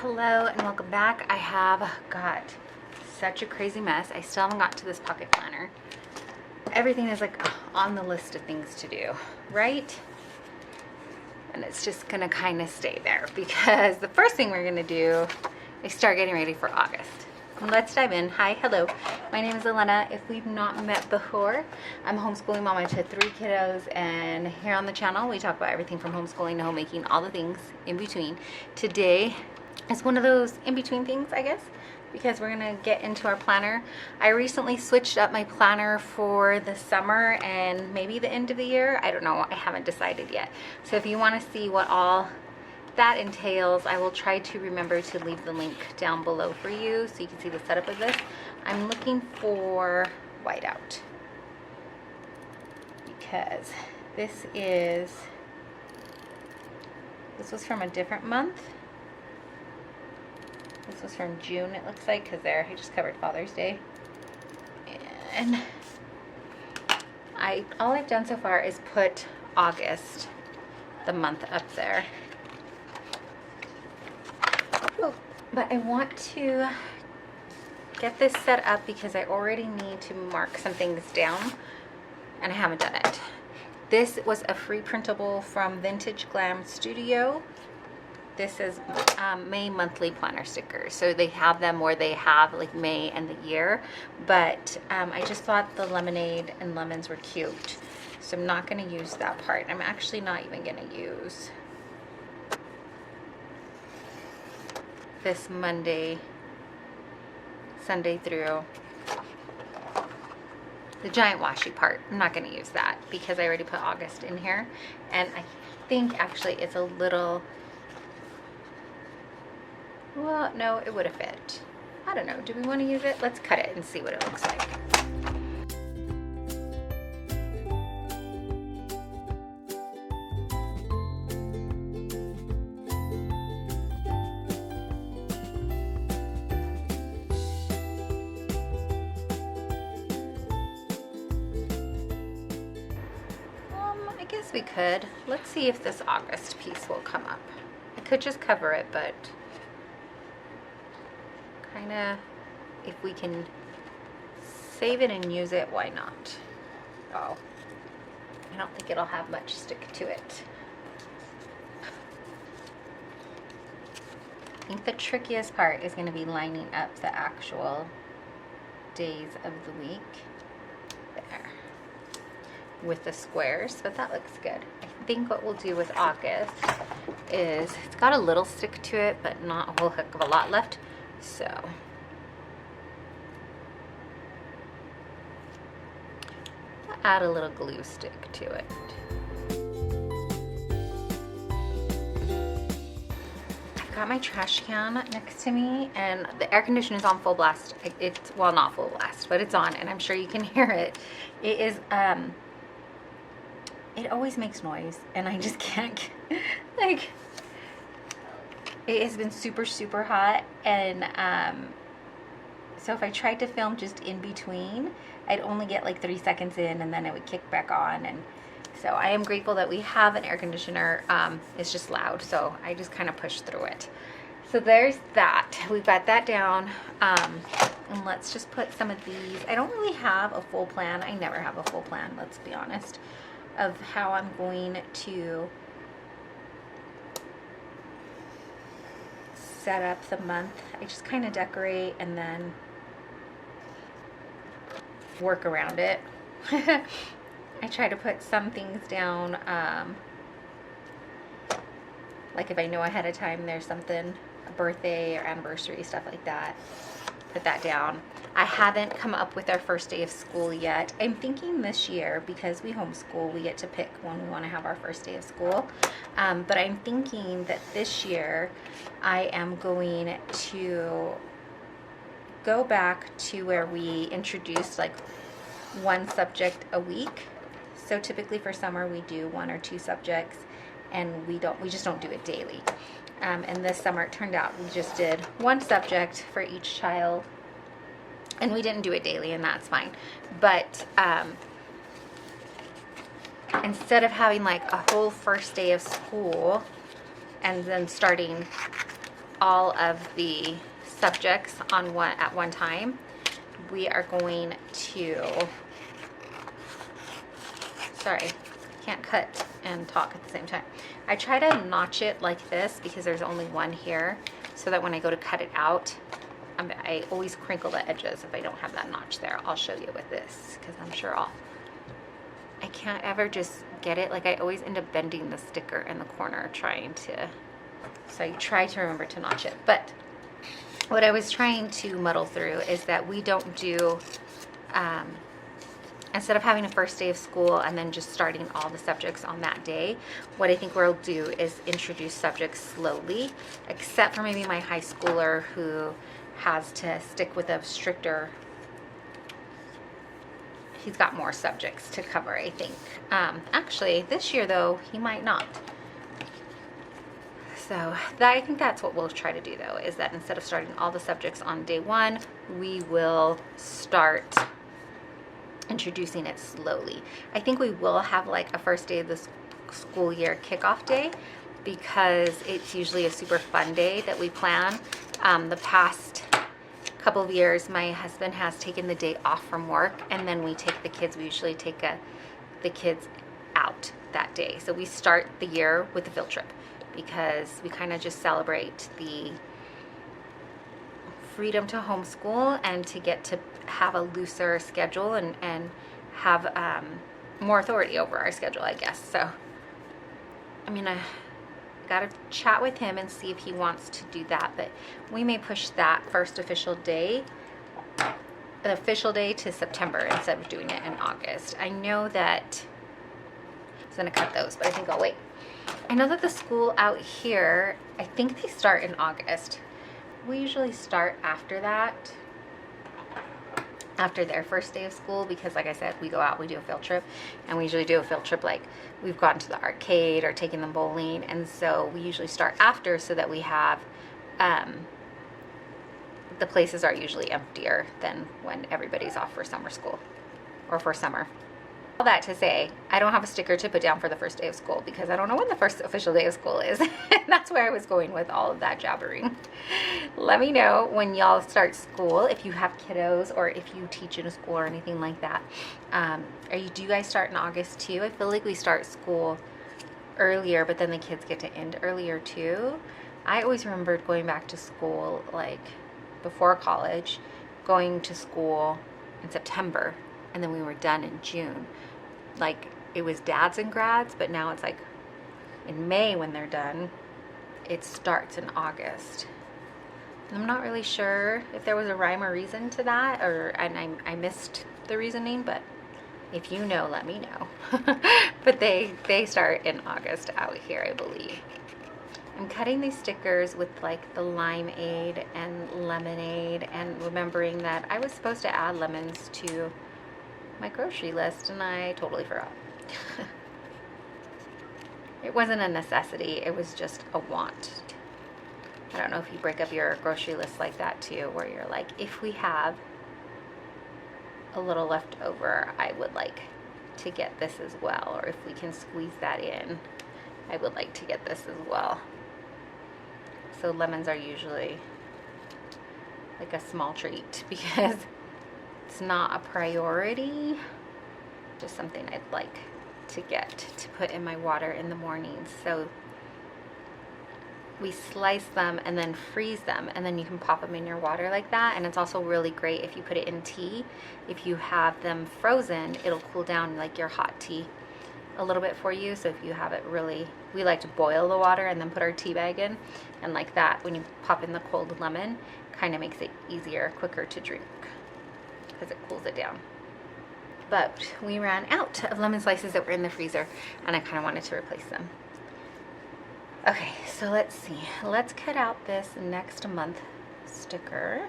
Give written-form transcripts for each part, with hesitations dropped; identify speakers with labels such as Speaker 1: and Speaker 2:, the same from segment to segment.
Speaker 1: Hello and welcome back. I have got such a crazy mess. I still haven't got to this pocket planner. Everything is like on the list of things to do, right? And it's just gonna kind of stay there because the first thing we're gonna do is start getting ready for August. Let's dive in. Hi, hello. My name is Elena. If we've not met before, I'm a homeschooling mama to 3 kiddos, and here on the channel we talk about everything from homeschooling to homemaking, all the things in between. Today is one of those in-between things, I guess, because we're gonna get into our planner. I recently switched up my planner for the summer and maybe the end of the year. I don't know, I haven't decided yet. So if you wanna see what all that entails, I will try to remember to leave the link down below for you so you can see the setup of this. I'm looking for whiteout because this was from a different month. This was from June, it looks like, because there I just covered Father's Day. And all I've done so far is put August, the month, up there. But I want to get this set up because I already need to mark some things down and I haven't done it. This was a free printable from Vintage Glam Studio. This is May monthly planner stickers. So they have them where they have like May and the year, but I just thought the lemonade and lemons were cute. So I'm not gonna use that part. I'm actually not even gonna use this Sunday through the giant washi part. I'm not going to use that because I already put August in here, and I think actually it's a little, well, no, it would have fit. I don't know, do we want to use it? Let's cut it and see what it looks like. We could. Let's see if this August piece will come up. I could just cover it, but kind of, if we can save it and use it, why not? Oh, I don't think it'll have much stick to it. I think the trickiest part is going to be lining up the actual days of the week. There. With the squares, but that looks good. I think what we'll do with August is, it's got a little stick to it, but not a whole heck of a lot left. So I'll add a little glue stick to it. I've got my trash can next to me, and the air conditioner is on full blast. It's, well, not full blast, but it's on, and I'm sure you can hear it. It is it always makes noise, and I just can't, like, it has been super hot, and so if I tried to film just in between, I'd only get like 30 seconds in, and then it would kick back on. And so I am grateful that we have an air conditioner. It's just loud, so I just kind of push through it. So there's that. We've got that down, and let's just put some of these. I don't really have a full plan. I never have a full plan, let's be honest, of how I'm going to set up the month. I just kind of decorate and then work around it. I try to put some things down, like if I know ahead of time there's something, a birthday or anniversary, stuff like that, put that down. I haven't come up with our first day of school yet. I'm thinking this year, because we homeschool, we get to pick when we want to have our first day of school. But I'm thinking that this year I am going to go back to where we introduce like one subject a week. So typically for summer we do 1 or 2 subjects, and we just don't do it daily. And this summer it turned out we just did 1 subject for each child, and we didn't do it daily, and that's fine. But instead of having like a whole first day of school and then starting all of the subjects on at one time, we are going to, sorry, can't cut and talk at the same time. I try to notch it like this because there's only one here, so that when I go to cut it out, I always crinkle the edges if I don't have that notch there. I'll show you with this because I'm sure I can't ever just get it. Like I always end up bending the sticker in the corner trying to, so I try to remember to notch it. But what I was trying to muddle through is that we don't do, instead of having a first day of school and then just starting all the subjects on that day, what I think we'll do is introduce subjects slowly, except for maybe my high schooler who has to stick with a stricter, he's got more subjects to cover, I think. Actually, this year though, he might not. So I think that's what we'll try to do though, is that instead of starting all the subjects on day one, we will start introducing it slowly. I think we will have like a first day of the school year kickoff day, because it's usually a super fun day that we plan. The past couple of years, my husband has taken the day off from work, and then we take the kids, we usually take the kids out that day. So we start the year with a field trip, because we kind of just celebrate the freedom to homeschool and to get to have a looser schedule and have more authority over our schedule, I guess. So, I mean, I got to chat with him and see if he wants to do that, but we may push that first official day, the official day, to September instead of doing it in August. I know that I was going to cut those, but I think I'll wait. I know that the school out here, I think they start in August. We usually start after that, after their first day of school, because like I said, we go out, we do a field trip, and we usually do a field trip like we've gone to the arcade or taken them bowling, and so we usually start after so that we have, the places are usually emptier than when everybody's off for summer school or for summer. All that to say, I don't have a sticker to put down for the first day of school because I don't know when the first official day of school is. That's where I was going with all of that jabbering. Let me know when y'all start school, if you have kiddos or if you teach in a school or anything like that. Do you guys start in August too? I feel like we start school earlier, but then the kids get to end earlier too. I always remembered going back to school like before college, going to school in September, and then we were done in June. Like it was dads and grads, but now it's like in May when they're done. It starts in August. I'm not really sure if there was a rhyme or reason to that, and I missed the reasoning, but if you know, let me know. But they start in August out here, I believe. I'm cutting these stickers with like the limeade and lemonade, and remembering that I was supposed to add lemons to my grocery list and I totally forgot. It wasn't a necessity, it was just a want. I don't know if you break up your grocery list like that too, where you're like, if we have a little left over, I would like to get this as well, or if we can squeeze that in, I would like to get this as well. So lemons are usually like a small treat because it's not a priority, just something I'd like to get to put in my water in the mornings. So we slice them and then freeze them, and then you can pop them in your water like that. And it's also really great if you put it in tea. If you have them frozen, it'll cool down like your hot tea a little bit for you. So if you have it really, we like to boil the water and then put our tea bag in, and like that, when you pop in the cold lemon, kind of makes it easier, quicker to drink because it cools it down. But we ran out of lemon slices that were in the freezer, and I kind of wanted to replace them. Okay, so let's see. Let's cut out this next month sticker.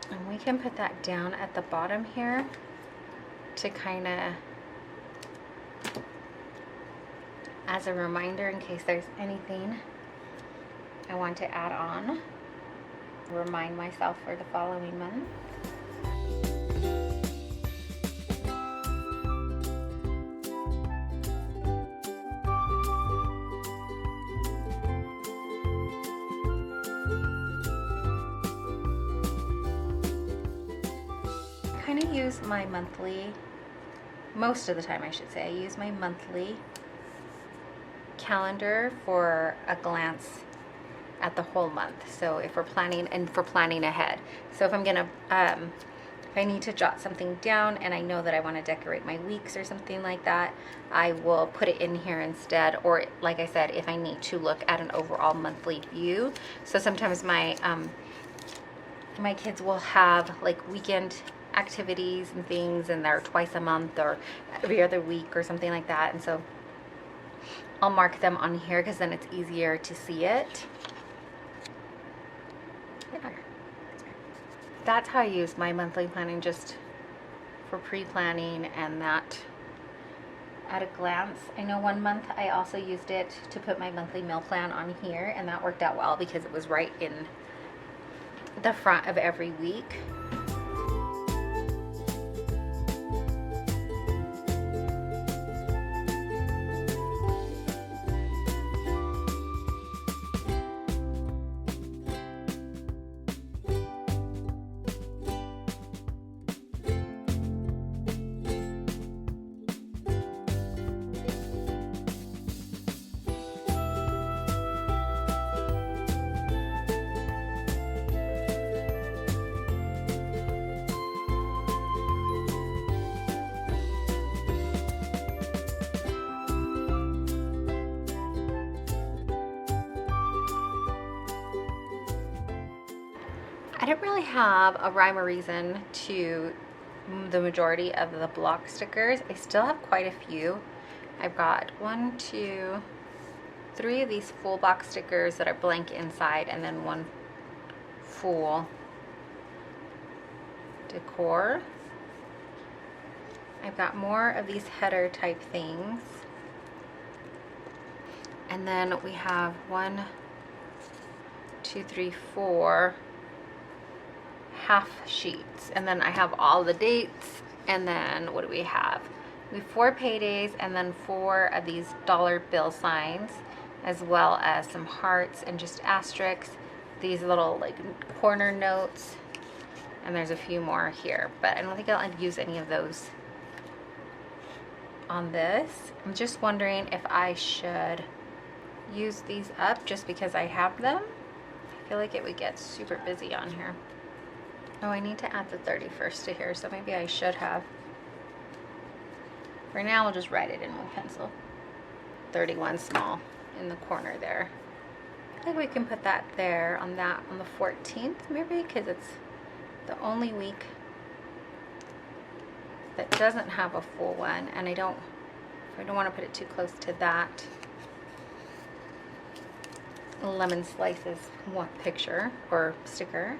Speaker 1: And we can put that down at the bottom here to kind of, as a reminder in case there's anything I want to add on. Remind myself for the following month. kind of use my monthly, most of the time I should say, I use my monthly calendar for a glance at the whole month. So if we're planning, and for planning ahead. So if I'm gonna, if I need to jot something down and I know that I want to decorate my weeks or something like that, I will put it in here instead. Or like I said, if I need to look at an overall monthly view. So sometimes my my kids will have like weekend activities and things, and they're twice a month or every other week or something like that. And so I'll mark them on here because then it's easier to see it. That's how I use my monthly planning, just for pre-planning and that at a glance. I know one month I also used it to put my monthly meal plan on here, and that worked out well because it was right in the front of every week. I didn't really have a rhyme or reason to the majority of the block stickers. I still have quite a few. I've got 1, 2, 3 of these full box stickers that are blank inside, and then 1 full decor. I've got more of these header type things. And then we have 1, 2, 3, 4 half sheets, and then I have all the dates, and then what do we have? We have 4 paydays, and then 4 of these dollar bill signs, as well as some hearts and just asterisks, these little like corner notes, and there's a few more here, but I don't think I'll use any of those on this. I'm just wondering if I should use these up just because I have them. I feel like it would get super busy on here. Oh, I need to add the 31st to here, so maybe I should have. For now, I'll just write it in with pencil. 31 small in the corner there. I think we can put that there on the 14th, maybe, because it's the only week that doesn't have a full one, and I don't want to put it too close to that lemon slices one picture or sticker.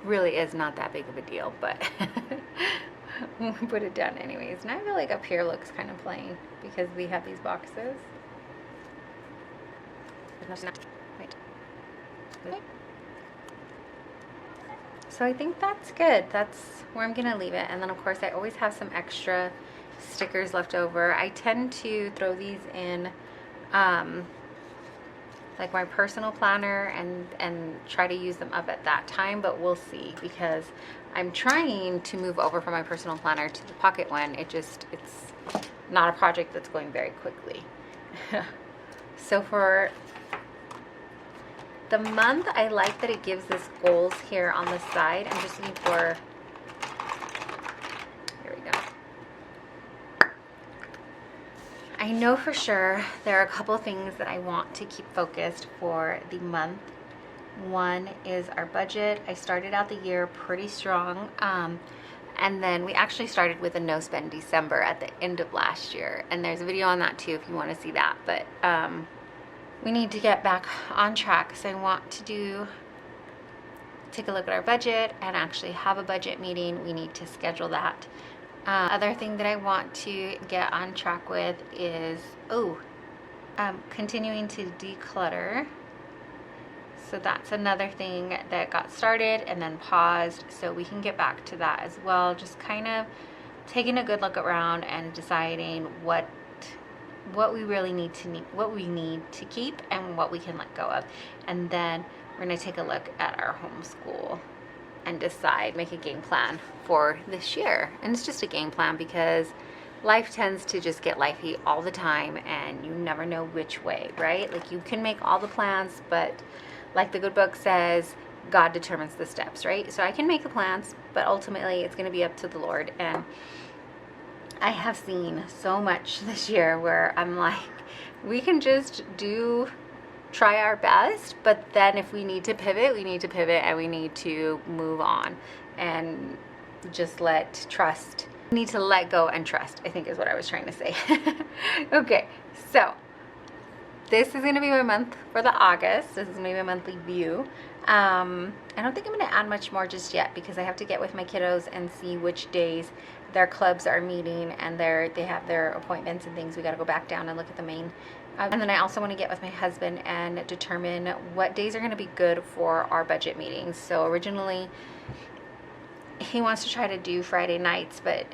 Speaker 1: Really is not that big of a deal, but we'll put it down anyways. And I feel like up here looks kind of plain because we have these boxes. Wait. So I think that's good. That's where I'm gonna leave it. And then of course I always have some extra stickers left over. I tend to throw these in like my personal planner and try to use them up at that time, but we'll see, because I'm trying to move over from my personal planner to the pocket one. It's not a project that's going very quickly. So for the month, I like that it gives us goals here on the side. I'm just looking for, here we go. I know for sure there are a couple things that I want to keep focused for the month. One is our budget. I started out the year pretty strong, and then we actually started with a no spend December at the end of last year, and there's a video on that too if you want to see that. But we need to get back on track, so I want to take a look at our budget and actually have a budget meeting. We need to schedule that. Other thing that I want to get on track with is continuing to declutter. So that's another thing that got started and then paused, so we can get back to that as well. Just kind of taking a good look around and deciding what we really need to keep and what we can let go of. And then we're going to take a look at our homeschool and decide, make a game plan for this year. And it's just a game plan because life tends to just get lifey all the time and you never know which way, right? Like you can make all the plans, but like the good book says, God determines the steps, right? So I can make the plans, but ultimately it's going to be up to the Lord. And I have seen so much this year where I'm like, we can just try our best, but then if we need to pivot, we need to pivot and we need to move on and just need to let go and trust, I think is what I was trying to say. Okay, so this is going to be my month for the August. This is going to be my monthly view. I don't think I'm going to add much more just yet because I have to get with my kiddos and see which days their clubs are meeting and they have their appointments and things. We got to go back down and look at the main. And then I also want to get with my husband and determine what days are going to be good for our budget meetings. So originally he wants to try to do Friday nights, but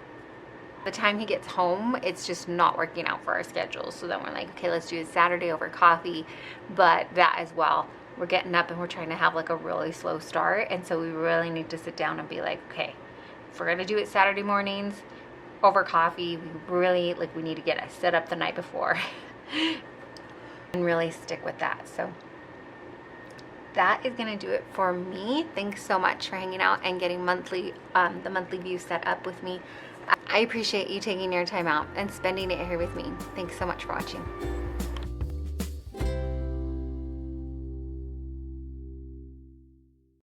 Speaker 1: the time he gets home, it's just not working out for our schedule. So then we're like, okay, let's do it Saturday over coffee. But that as well, we're getting up and we're trying to have like a really slow start. And so we really need to sit down and be like, okay, if we're going to do it Saturday mornings over coffee, we need to get it set up the night before and really stick with that. So that is going to do it for me. Thanks so much for hanging out and getting the monthly view set up with me. I appreciate you taking your time out and spending it here with me. Thanks so much for watching.